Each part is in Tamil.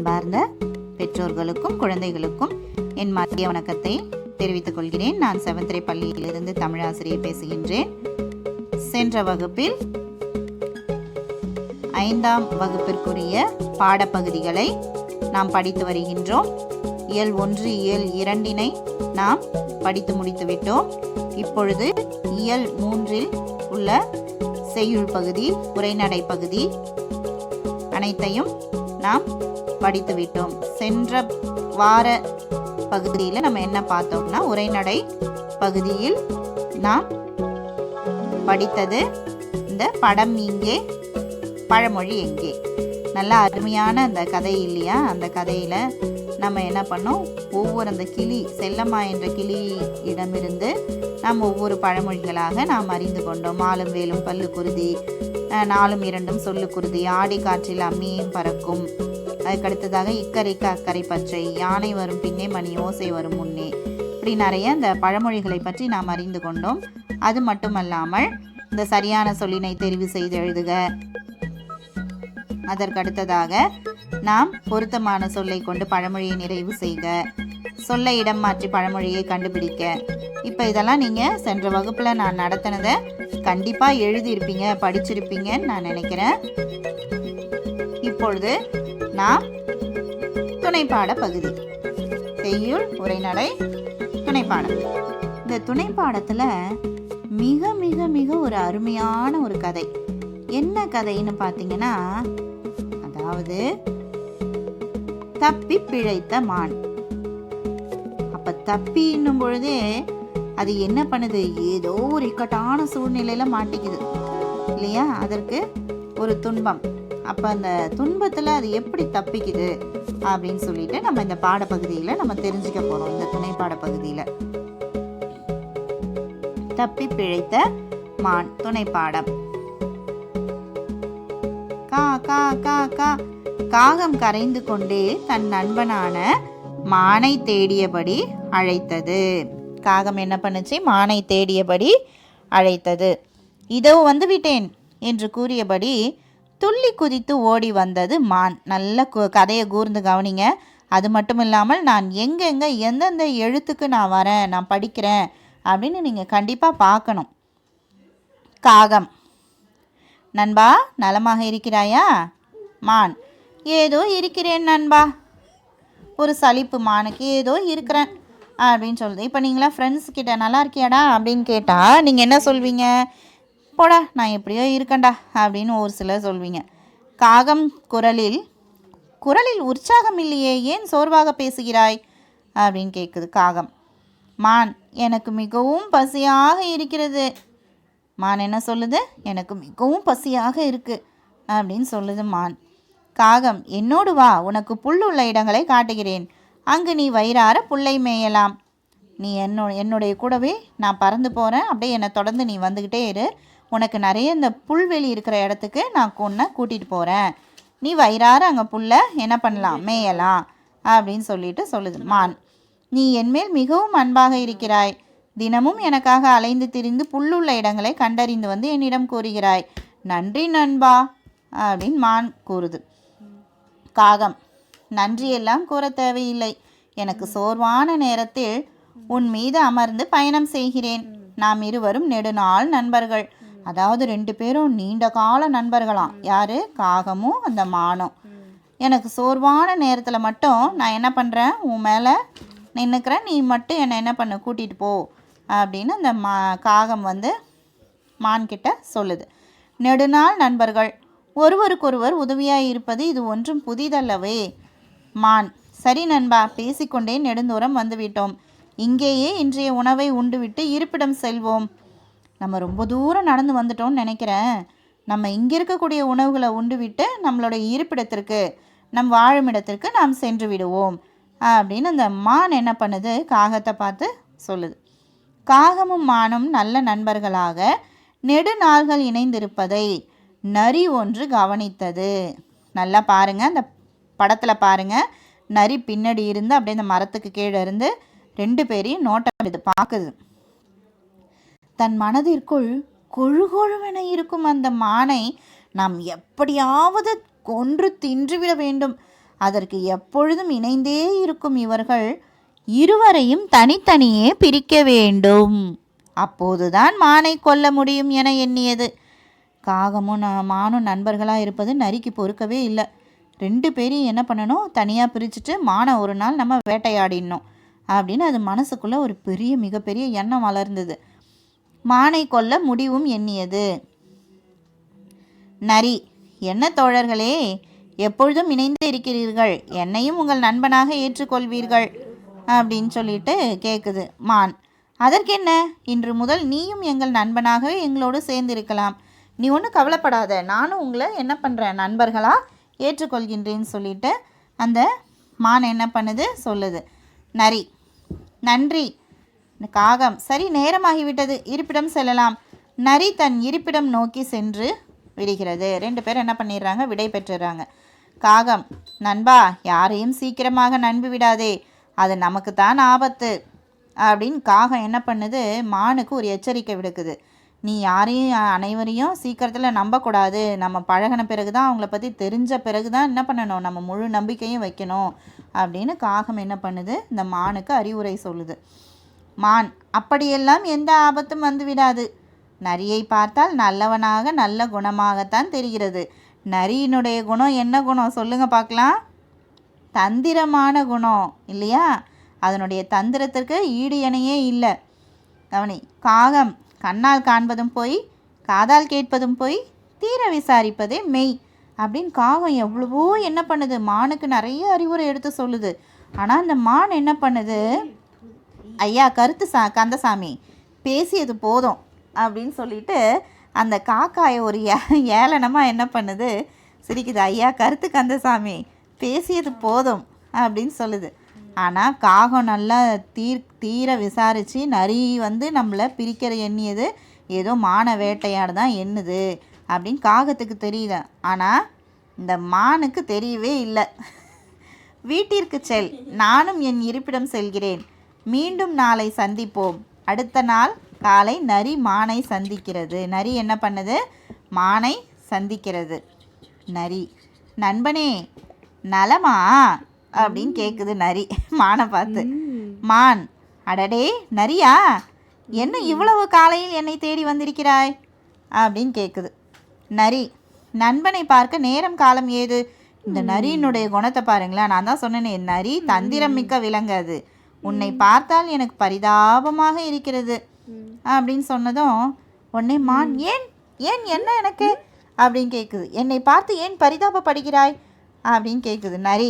அன்பார்ந்த பெற்றோர்களுக்கும் குழந்தைகளுக்கும் என் மதிய வணக்கத்தை தெரிவித்துக் கொள்கிறேன். நான் செவந்திரை பள்ளியிலிருந்து தமிழாசிரியை பேசுகின்றேன். சென்ற வகுப்பில் 5ஆம் வகுப்பிற்குரிய பாடப்பகுதிகளை நாம் படித்து வருகின்றோம். இயல் 1, இயல் 2 நாம் படித்து முடித்துவிட்டோம். இப்பொழுது இயல் 3 உள்ள செய்யுள் பகுதி, உரைநடை பகுதி அனைத்தையும் நாம் படித்துவிட்டோம். சென்ற வார பகுதியில் நம்ம என்ன பார்த்தோம்னா, உரைநடை பகுதியில் நாம் படித்தது இந்த படம் இங்கே பழமொழி எங்கே. நல்ல அருமையான அந்த கதை இல்லையா? அந்த கதையில் நம்ம என்ன பண்ணோம், ஒவ்வொரு அந்த கிளி செல்லம்மா என்ற கிளியிடமிருந்து நாம் ஒவ்வொரு பழமொழிகளாக நாம் அறிந்து கொண்டோம். மாலும் வேலும் பல்லு குருதி, 4 2 சொல்லு குருதி, ஆடி காற்றில் அம்மியும் பறக்கும், அதுக்கடுத்ததாக இக்கரைக்கு அக்கறை பச்சை, யானை வரும் பின்னே மணி ஓசை வரும் முன்னே, இப்படி நிறைய இந்த பழமொழிகளை பற்றி நாம் அறிந்து கொண்டோம். அது மட்டுமல்லாமல் இந்த சரியான சொல்லினை தெரிவு செய்து எழுதுக, அதற்கடுத்ததாக நாம் பொருத்தமான சொல்லை கொண்டு பழமொழியை நிறைவு செய்க, சொல்ல இடம் மாற்றி பழமொழியை கண்டுபிடிக்க. இப்போ இதெல்லாம் நீங்கள் சென்ற வகுப்பில் நான் நடத்தினதை கண்டிப்பாக எழுதியிருப்பீங்க, படிச்சிருப்பீங்கன்னு நான் நினைக்கிறேன். இப்பொழுது நாம் துணைப்பாட பகுதி, செய்யுள், உரைநடை, துணைப்பாடம். இந்த துணைப்பாடத்தில் மிக மிக மிக ஒரு அருமையான ஒரு கதை. என்ன கதைன்னு பார்த்தீங்கன்னா, அதாவது தப்பி பிழைத்த மான். அப்ப தப்பின்னும் பொழுதே அது என்ன பண்ணுது, ஏதோ ஒரு இக்கட்டான சூழ்நிலையில மாட்டிக்குது இல்லையா? அதற்கு ஒரு துன்பம். அப்ப அந்த துன்பத்துல அது எப்படி தப்பிக்குது அப்படின்னு சொல்லிட்டு நம்ம இந்த பாடப்பகுதியில நம்ம தெரிஞ்சுக்க போறோம். இந்த துணை பாடப்பகுதியில தப்பி பிழைத்த மான் துணைப்பாடம். கா கா கா கா காகம் கரைந்து கொண்டே தன் நண்பனான மானை தேடியபடி அழைத்தது. காகம் என்ன பண்ணுச்சு, மானை தேடியபடி அழைத்தது. இதோ வந்து விட்டேன் என்று கூறியபடி துள்ளி குதித்து ஓடி வந்தது மான். நல்ல கதையை கூர்ந்து கவனிங்க. அது மட்டும் இல்லாமல் நான் எங்கெங்கே எந்தெந்த எழுத்துக்கு நான் வரேன், நான் படிக்கிறேன் அப்படின்னு நீங்கள் கண்டிப்பாக பார்க்கணும். காகம்: நண்பா, நலமாக இருக்கிறாயா? மான்: ஏதோ இருக்கிறேன் நண்பா. ஒரு சலிப்பு மானுக்கு, ஏதோ இருக்கிறேன் அப்படின்னு சொல்லுது. இப்போ நீங்களாம் ஃப்ரெண்ட்ஸ் கிட்ட நல்லா இருக்கியாடா அப்படின்னு கேட்டால் நீங்கள் என்ன சொல்வீங்க? போடா, நான் எப்படியோ இருக்கேன்டா அப்படின்னு ஒரு சிலர் சொல்வீங்க. காகம் குரலில் உற்சாகம் இல்லையே, ஏன் சோர்வாக பேசுகிறாய் அப்படின்னு கேட்குது காகம். மான்: எனக்கு மிகவும் பசியாக இருக்கிறது. மான் என்ன சொல்லுது? எனக்கு மிகவும் பசியாக இருக்கு அப்படின்னு சொல்லுது மான். காகம்: என்னோடு வா, உனக்கு புல் உள்ள இடங்களை காட்டுகிறேன், அங்கு நீ வயிறார புல்லை மேயலாம். நீ என்னுடைய கூடவே நான் பறந்து போகிறேன், அப்படியே என்னை தொடர்ந்து நீ வந்துக்கிட்டே இரு, உனக்கு நிறைய இந்த புல்வெளி இருக்கிற இடத்துக்கு நான் உன்னை கூட்டிகிட்டு போகிறேன், நீ வயிறார அங்கே புல்லை என்ன பண்ணலாம், மேயலாம் அப்படின்னு சொல்லுது மான். நீ என்மேல் மிகவும் அன்பாக இருக்கிறாய், தினமும் எனக்காக அலைந்து திரிந்து புல்லுள்ள இடங்களை கண்டறிந்து வந்து என்னிடம் கூறுகிறாய், நன்றி நண்பா அப்படின்னு மான் கூறுது. காகம்: நன்றியெல்லாம் கூற தேவையில்லை, எனக்கு சோர்வான நேரத்தில் உன் மீது அமர்ந்து பயணம் செய்கிறேன். நாம் இருவரும் நெடுநாள் நண்பர்கள். அதாவது 2 பேரும் நீண்ட கால நண்பர்களாம். யாரு? காகமும் அந்த மானும். எனக்கு சோர்வான நேரத்தில் மட்டும் நான் என்ன பண்ணுறேன், உன் மேலே நின்றுக்கிறேன், நீ மட்டும் என்னை என்ன பண்ண கூட்டிகிட்டு போ அப்படின்னு அந்த காகம் வந்து மான்கிட்ட சொல்லுது. நெடுநாள் நண்பர்கள், ஒருவருக்கொருவர் உதவியாக இருப்பது இது ஒன்றும் புதிதல்லவே. மான்: சரி நண்பா, பேசிக்கொண்டே நெடுந்தூரம் வந்துவிட்டோம், இங்கேயே இன்றைய உணவை உண்டுவிட்டு இருப்பிடம் செல்வோம். நம்ம ரொம்ப தூரம் நடந்து வந்துட்டோம்னு நினைக்கிறேன். நம்ம இங்கே இருக்கக்கூடிய உணவுகளை உண்டுவிட்டு நம்மளுடைய இருப்பிடத்திற்கு, நம் வாழும் இடத்திற்கு நாம் சென்று விடுவோம் அப்படின்னு அந்த மான் என்ன பண்ணுது, காகத்தை பார்த்து சொல்லுது. காகமும் மானும் நல்ல நண்பர்களாக நெடுநாள்கள் இணைந்திருப்பதை நரி ஒன்று கவனித்தது. நல்லா பாருங்கள், அந்த படத்தில் பாருங்கள், நரி பின்னாடி இருந்து அப்படியே அந்த மரத்துக்கு கீழே இருந்து 2 பேரையும் நோட்டம் இது பார்க்குது. தன் மனதிற்குள் கொழு கொழுவென இருக்கும் அந்த மானை நாம் எப்படியாவது கொன்று தின்றுவிட வேண்டும் அதற்கு எப்பொழுதும் இணைந்தே இருக்கும் இவர்கள் இருவரையும் தனித்தனியே பிரிக்க வேண்டும். அப்போதுதான் மானை கொல்ல முடியும் என எண்ணியது. காகமும் மானும் நண்பர்களாக இருப்பது நரிக்கு பொறுக்கவே இல்லை. 2 பேரையும் என்ன பண்ணணும், தனியாக பிரிச்சுட்டு மானை ஒரு நாள் நம்ம வேட்டையாடிடணும் அப்படின்னு அது மனசுக்குள்ளே ஒரு மிகப்பெரிய எண்ணம் வளர்ந்தது. மானை கொல்ல முடிவும் எண்ணியது. நரி, என்ன தோழர்களே, எப்பொழுதும் இணைந்து இருக்கிறீர்கள், என்னையும் உங்கள் நண்பனாக ஏற்றுக்கொள்வீர்கள் அப்படின்னு சொல்லிட்டு கேட்குது மான். அதற்கென்ன, இன்று முதல் நீயும் எங்கள் நண்பனாகவே எங்களோடு சேர்ந்திருக்கலாம். நீ ஒன்றும் கவலைப்படாத, நானும் உங்களை என்ன பண்ணுறேன், நண்பர்களாக ஏற்றுக்கொள்கின்றேன்னு சொல்லிட்டு அந்த மான் என்ன பண்ணுது சொல்லுது. நரி, நன்றி. காகம், சரி நேரமாகிவிட்டது, இருப்பிடம் செல்லலாம். நரி தன் இருப்பிடம் நோக்கி சென்று விடுகிறது. 2 பேர் என்ன பண்ணிடுறாங்க, விடை பெற்றுறாங்க. காகம், நண்பா, யாரையும் சீக்கிரமாக நம்பி விடாதே, அது நமக்கு தான் ஆபத்து அப்படின்னு காகம் என்ன பண்ணுது, மானுக்கு ஒரு எச்சரிக்கை விடுக்குது. நீ யாரையும் அனைவரையும் சீக்கிரத்தில் நம்பக்கூடாது, நம்ம பழகின பிறகு தான் அவங்கள பற்றி தெரிஞ்ச பிறகு தான் என்ன பண்ணணும், நம்ம முழு நம்பிக்கையும் வைக்கணும் அப்படின்னு காகம் என்ன பண்ணுது, இந்த மானுக்கு அறிவுரை சொல்லுது. மான், அப்படியெல்லாம் எந்த ஆபத்தும் வந்து விடாது. நரியை பார்த்தால் நல்லவனாக நல்ல குணமாகத்தான் தெரிகிறது. நரியினுடைய குணம் என்ன குணம் சொல்லுங்க பார்க்கலாம்? தந்திரமான குணம் இல்லையா? அதனுடைய தந்திரத்திற்கு ஈடு இணையே இல்லை. கவனி, காகம், கண்ணால் காண்பதும் போய், காதால் கேட்பதும் போய், தீர விசாரிப்பதே மெய் அப்படின்னு காகம் எவ்வளவோ என்ன பண்ணுது, மானுக்கு நிறைய அறிவுரை எடுத்து சொல்லுது. ஆனால் அந்த மான் என்ன பண்ணுது, ஐயா கந்தசாமி பேசியது போதும் அப்படின்னு சொல்லிட்டு அந்த காக்காயை ஒரு ஏளனமாக என்ன பண்ணுது, சிரிக்குது. ஐயா கந்தசாமி பேசியது போதும் அப்படின்னு சொல்லுது. ஆனால் காகம் நல்லா தீர விசாரித்து நரி நம்மளை பிரிக்கிற எண்ணியது ஏதோ மான வேட்டையாடு தான் எண்ணுது அப்படின்னு காகத்துக்கு தெரியுது. ஆனால் இந்த மானுக்கு தெரியவே இல்லை. வீட்டிற்கு செல், நானும் என் இருப்பிடம் செல்கிறேன், மீண்டும் நாளை சந்திப்போம். அடுத்த நாள் காலை நரி மானை சந்திக்கிறது. நரி என்ன பண்ணுது, மானை சந்திக்கிறது. நரி, நண்பனே நலமா அப்படின்னு கேட்குது நரி மானை பார்த்து. மான், அடடே நரியா, என்ன இவ்வளவு காலையில் என்னை தேடி வந்திருக்கிறாய் அப்படின்னு கேட்குது. நரி, நண்பனை பார்க்க நேரம் காலம் ஏது. இந்த நரியினுடைய குணத்தை பாருங்களேன், நான் தான் சொன்னேனே, நரி தந்திரம் மிக்க விலங்கு, உன்னை பார்த்தால் எனக்கு பரிதாபமாக இருக்கிறது அப்படின்னு சொன்னதும் உடனே மான், ஏன் ஏன் என்ன எனக்கு அப்படின்னு கேட்குது. என்னை பார்த்து ஏன் பரிதாபப்படுகிறாய் அப்படின்னு கேட்குது. நரி,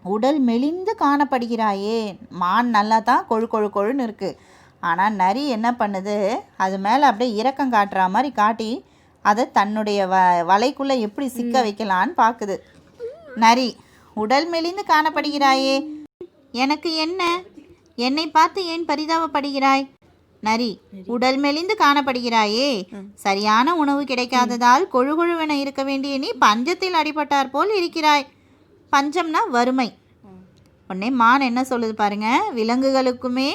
உடல் மெலிந்து காணப்படுகிறாயே. மான் நல்லா தான் கொழுன்னு இருக்குது. ஆனால் நரி என்ன பண்ணுது, அது மேலே அப்படியே இரக்கம் காட்டுற மாதிரி காட்டி அதை தன்னுடைய வலைக்குள்ளே எப்படி சிக்க வைக்கலான்னு பார்க்குது. நரி, உடல் மெலிந்து காணப்படுகிறாயே, எனக்கு என்ன, என்னை பார்த்து ஏன் பரிதாபப்படுகிறாய்? நரி, உடல் மெலிந்து காணப்படுகிறாயே, சரியான உணவு கிடைக்காததால் கொழுவென இருக்க வேண்டிய நீ பஞ்சத்தில் அடிபட்டார் போல் இருக்கிறாய். பஞ்சம்னா வறுமை. உடனே மான் என்ன சொல்லுது பாருங்க, விலங்குகளுக்குமே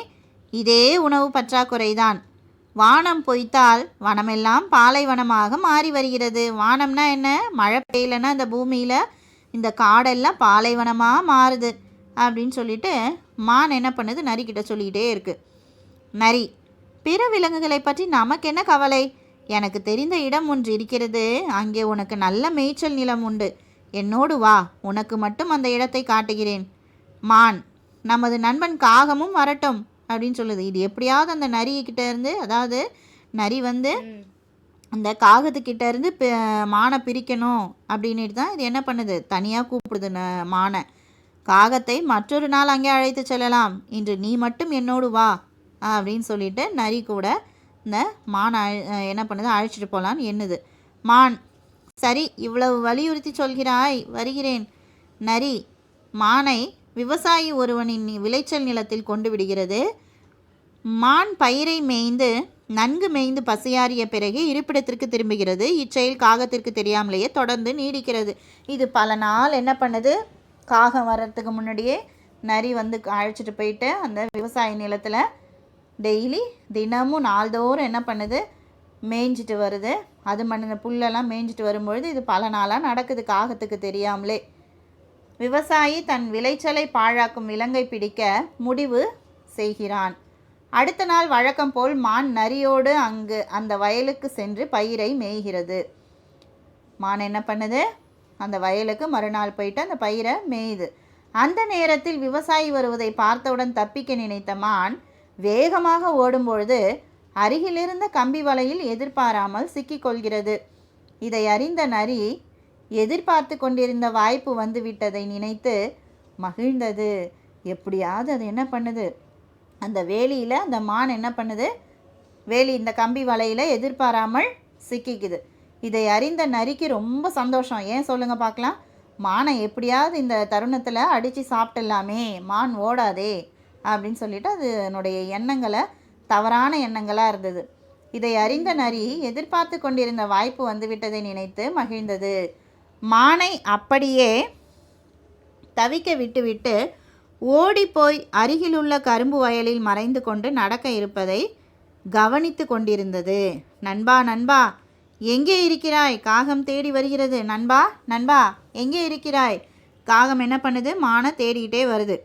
இதே உணவு பற்றாக்குறைதான். வானம் பொய்த்தால் வனமெல்லாம் பாலைவனமாக மாறி வருகிறது. வானம்னா என்ன, மழை பெய்யலைன்னா இந்த பூமியில் இந்த காடெல்லாம் பாலைவனமாக மாறுது அப்படின்னு சொல்லிட்டு மான் என்ன பண்ணுது, நரிக்கிட்ட சொல்லிக்கிட்டே இருக்குது. நரி, பிற விலங்குகளை பற்றி நமக்கு என்ன கவலை, எனக்கு தெரிந்த இடம் ஒன்று இருக்கிறது, அங்கே உனக்கு நல்ல மேய்ச்சல் நிலம் உண்டு, என்னோடு வா, உனக்கு மட்டும் அந்த இடத்தை காட்டுகிறேன். மான், நமது நண்பன் காகமும் வரட்டும் அப்படின்னு சொல்லுது. இது எப்படியாவது அந்த நரிக்கிட்ட இருந்து, அதாவது நரி அந்த காகத்துக்கிட்ட இருந்து மானை பிரிக்கணும் அப்படின்ட்டு தான் இது என்ன பண்ணுது, தனியாக கூப்பிடுது மானை. காகத்தை மற்றொரு நாள் அங்கே அழைத்து செல்லலாம், இன்று நீ மட்டும் என்னோடு வா அப்படின்னு சொல்லிட்டு நரி கூட இந்த மானை என்ன பண்ணுது, அழைச்சிட்டு போகலான்னு எண்ணுது. மான், சரி இவ்வளவு வலியுறுத்தி சொல்கிறாய், வருகிறேன். நரி மானை விவசாயி ஒருவனின் விளைச்சல் நிலத்தில் கொண்டு விடுகிறது. மான் பயிரை மேய்ந்து நன்கு மேய்ந்து பசியாறிய பிறகு இருப்பிடத்திற்கு திரும்புகிறது. இச்செயல் காகத்திற்கு தெரியாமலேயே தொடர்ந்து நீடிக்கிறது. இது பல நாள் என்ன பண்ணுது, காகம் வர்றதுக்கு முன்னாடியே நரி அழைச்சிட்டு போயிட்டு அந்த விவசாய நிலத்தில் டெய்லி தினமும் நாள்தோறும் என்ன பண்ணுது, மேய்ஞ்சிட்டு வருது. அது புல்லெல்லாம் மேய்ஞ்சிட்டு வரும்பொழுது இது பல நாளாக நடக்குது காகத்துக்கு தெரியாமலே. விவசாயி தன் விளைச்சலை பாழாக்கும் விலங்கை பிடிக்க முடிவு செய்கிறான். அடுத்த நாள் வழக்கம் போல் மான் நரியோடு அந்த வயலுக்கு சென்று பயிரை மேய்கிறது. மான் என்ன பண்ணுது? அந்த வயலுக்கு மறுநாள் போயிட்டு அந்த பயிரை மேயுது. அந்த நேரத்தில் விவசாயி வருவதை பார்த்தவுடன் தப்பிக்க நினைத்த மான் வேகமாக ஓடும்பொழுது அருகிலிருந்த கம்பி வலையில் எதிர்பாராமல் சிக்கிக்கொள்கிறது. இதை அறிந்த நரி எதிர்பார்த்து கொண்டிருந்த வாய்ப்பு வந்துவிட்டதை நினைத்து மகிழ்ந்தது. எப்படியாவது அது என்ன பண்ணுது, அந்த வேலியில் அந்த மான் என்ன பண்ணுது, இந்த கம்பி வலையில் எதிர்பாராமல் சிக்கிக்குது. இதை அறிந்த நரிக்கு ரொம்ப சந்தோஷம். ஏன் சொல்லுங்கள் பார்க்கலாம்? மானை எப்படியாவது இந்த தருணத்தில் அடித்து சாப்பிட்டுடலாமே, மான் ஓடாதே அப்படின்னு சொல்லிட்டு அதனுடைய எண்ணங்களை தவறான எண்ணங்களாக இருந்தது. இதை அறிந்த நரி எதிர்பார்த்து கொண்டிருந்த வாய்ப்பு வந்துவிட்டதை நினைத்து மகிழ்ந்தது. மானை அப்படியே தவிக்க விட்டுவிட்டு ஓடிப்போய் அருகிலுள்ள கரும்பு வயலில் மறைந்து கொண்டு நடக்க இருப்பதை கவனித்து கொண்டிருந்தது. நண்பா நண்பா எங்கே இருக்கிறாய்? காகம் தேடி வருகிறது. நண்பா நண்பா எங்கே இருக்கிறாய்? காகம் என்ன பண்ணுது? மானை தேடிக்கிட்டே வருது.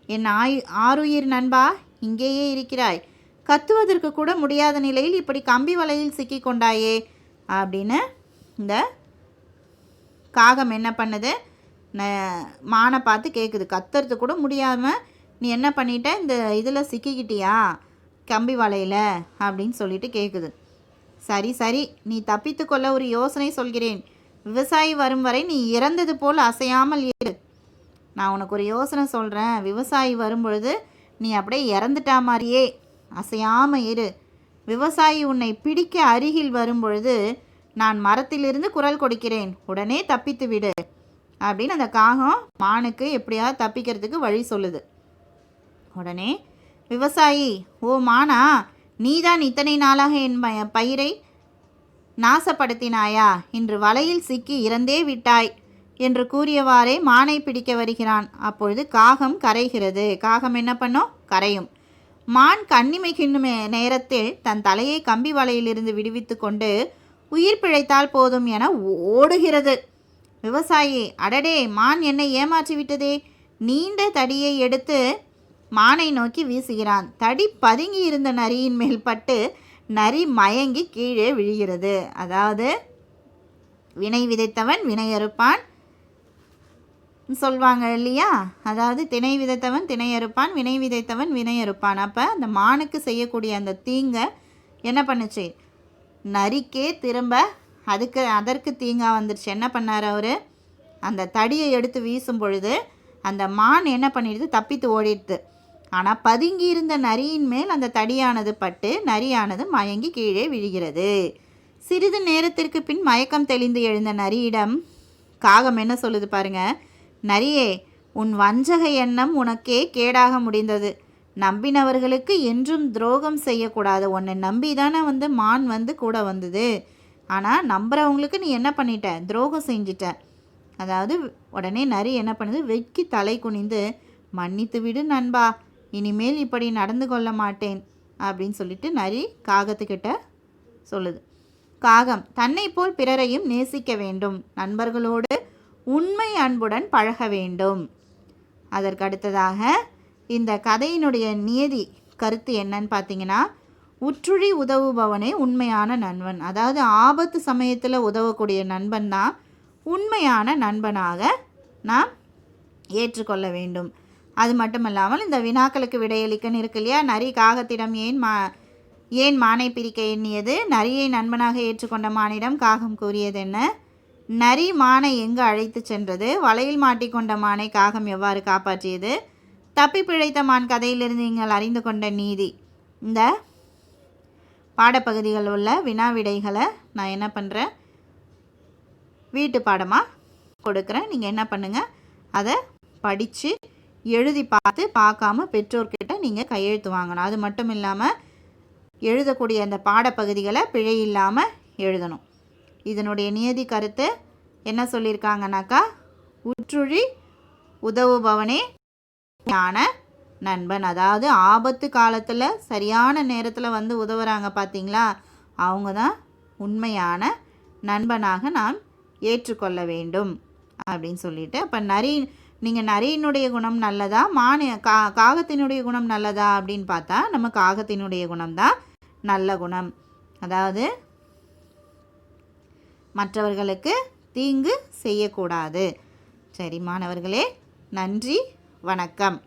என் ஆருயிர் நண்பா, இங்கேயே இருக்கிறாய். கத்துவதற்கு கூட முடியாத நிலையில் இப்படி கம்பி வலையில் சிக்கி கொண்டாயே அப்படின்னு இந்த காகம் என்ன பண்ணுது? மானை பார்த்து கேட்குது. கத்துறது கூட முடியாமல் நீ என்ன பண்ணிட்ட? இந்த இதில் சிக்கிக்கிட்டியா கம்பி வலையில் அப்படின்னு சொல்லிட்டு கேட்குது. சரி சரி, நீ தப்பித்து கொள்ள ஒரு யோசனை சொல்கிறேன். விவசாயி வரும் வரை நீ இறந்தது போல் அசையாமல் இரு. நான் உனக்கு ஒரு யோசனை சொல்கிறேன். விவசாயி வரும்பொழுது நீ அப்படியே இறந்துட்டா மாதிரியே அசையாமல் இரு. விவசாயி உன்னை பிடிக்க அருகில் வரும்பொழுது நான் மரத்திலிருந்து குரல் கொடுக்கிறேன், உடனே தப்பித்து விடு அப்படின்னு அந்த காகம் மானுக்கு எப்படியாவது தப்பிக்கிறதுக்கு வழி சொல்லுது. உடனே விவசாயி, ஓ மானா, நீதான் இத்தனை நாளாக என் பயிரை நாசப்படுத்தினாயா? இன்று வலையில் சிக்கி இறந்தே விட்டாய் என்று கூறியவாறே மானை பிடிக்க வருகிறான். அப்பொழுது காகம் கரைகிறது. காகம் என்ன பண்ணும்? கரையும். மான் கண்ணிமை கிண்ணும் நேரத்தில் தன் தலையை கம்பி வலையிலிருந்து விடுவித்து கொண்டு உயிர் பிழைத்தால் போதும் என ஓடுகிறது. விவசாயி, அடடே, மான் என்னை ஏமாற்றி விட்டதே. நீண்ட தடியை எடுத்து மானை நோக்கி வீசுகிறான். தடி பதுங்கி இருந்த நரியின் மேல் பட்டு நரி மயங்கி கீழே விழுகிறது. அதாவது வினை விதைத்தவன் வினை அறுப்பான் சொல்வாங்க இல்லையா? அதாவது திணை விதைத்தவன் திணை அறுப்பான், வினை விதைத்தவன் வினை அறுப்பான். அப்போ அந்த மானுக்கு செய்யக்கூடிய அந்த தீங்கை என்ன பண்ணுச்சு? நரிக்கே திரும்ப அதற்கு தீங்காக வந்துடுச்சு. என்ன பண்ணார் அவர்? அந்த தடியை எடுத்து வீசும் பொழுது அந்த மான் என்ன பண்ணிடுது? தப்பித்து ஓடிடுது. ஆனால் பதுங்கி இருந்த நரியின் மேல் அந்த தடியானது பட்டு நரியானது மயங்கி கீழே விழுகிறது. சிறிது நேரத்திற்கு பின் மயக்கம் தெளிந்து எழுந்த நரியிடம் காகம் என்ன சொல்லுது பாருங்க. நரியே, உன் வஞ்சக எண்ணம் உனக்கே கேடாக முடிந்தது. நம்பினவர்களுக்கு என்றும் துரோகம் செய்யக்கூடாது. உன்னை நம்பி தானே மான் கூட வந்தது. ஆனால் நம்புறவங்களுக்கு நீ என்ன பண்ணிட்ட? துரோகம் செஞ்சிட்ட. அதாவது உடனே நரி என்ன பண்ணுது? வெக்கி தலை குனிந்து, மன்னித்து விடு நண்பா, இனிமேல் இப்படி நடந்து கொள்ள மாட்டேன் அப்படின்னு சொல்லிட்டு நரி காகத்துக்கிட்ட சொல்லுது. காகம், தன்னை போல் பிறரையும் நேசிக்க வேண்டும், நண்பர்களோடு உண்மை அன்புடன் பழக வேண்டும். அதற்கு அடுத்ததாக இந்த கதையினுடைய நியதி கருத்து என்னன்னு பார்த்தீங்கன்னா, உற்றுழி உதவுபவனே உண்மையான நண்பன். அதாவது ஆபத்து சமயத்தில் உதவக்கூடிய நண்பன் தான் உண்மையான நண்பனாக நாம் ஏற்றுக்கொள்ள வேண்டும். அது மட்டும் இல்லாமல் இந்த வினாக்களுக்கு விடையளிக்கன்னு இருக்கு இல்லையா? நரி காகத்திடம் ஏன் மானை பிரிக்க எண்ணியது? நரியை நண்பனாக ஏற்றுக்கொண்ட மானிடம் காகம் கூறியது என்ன? நரி மானை எங்கு அழைத்து சென்றது? வலையில் மாட்டிக்கொண்ட மானை காகம் எவ்வாறு காப்பாற்றியது? தப்பி பிழைத்த மான் கதையிலிருந்து நீங்கள் அறிந்து கொண்ட நீதி. இந்த பாடப்பகுதிகள் உள்ள வினா விடைகளை நான் என்ன பண்ணுறேன்? வீட்டு பாடமாக கொடுக்குறேன். நீங்கள் என்ன பண்ணுங்கள்? அதை படித்து எழுதி பார்க்காம பெற்றோர்கிட்ட நீங்கள் கையெழுத்து வாங்கணும். அது மட்டும் இல்லாமல் எழுதக்கூடிய அந்த பாடப்பகுதிகளை பிழை இல்லாமல் எழுதணும். இதனுடைய நியதி கருத்து என்ன சொல்லியிருக்காங்கனாக்கா, உற்றுழி உதவுபவனே ஞான நண்பன். அதாவது ஆபத்து காலத்தில் சரியான நேரத்தில் உதவுறாங்க பார்த்தீங்களா, அவங்க தான் உண்மையான நண்பனாக நாம் ஏற்றுக்கொள்ள வேண்டும் அப்படின்னு சொல்லிட்டு, அப்போ நீங்கள் நரியினுடைய குணம் நல்லதா காகத்தினுடைய குணம் நல்லதா அப்படின்னு பார்த்தா நம்ம காகத்தினுடைய குணம் தான் நல்ல குணம். அதாவது மற்றவர்களுக்கு தீங்கு செய்யக்கூடாது. சரி மாணவர்களே, நன்றி, வணக்கம்.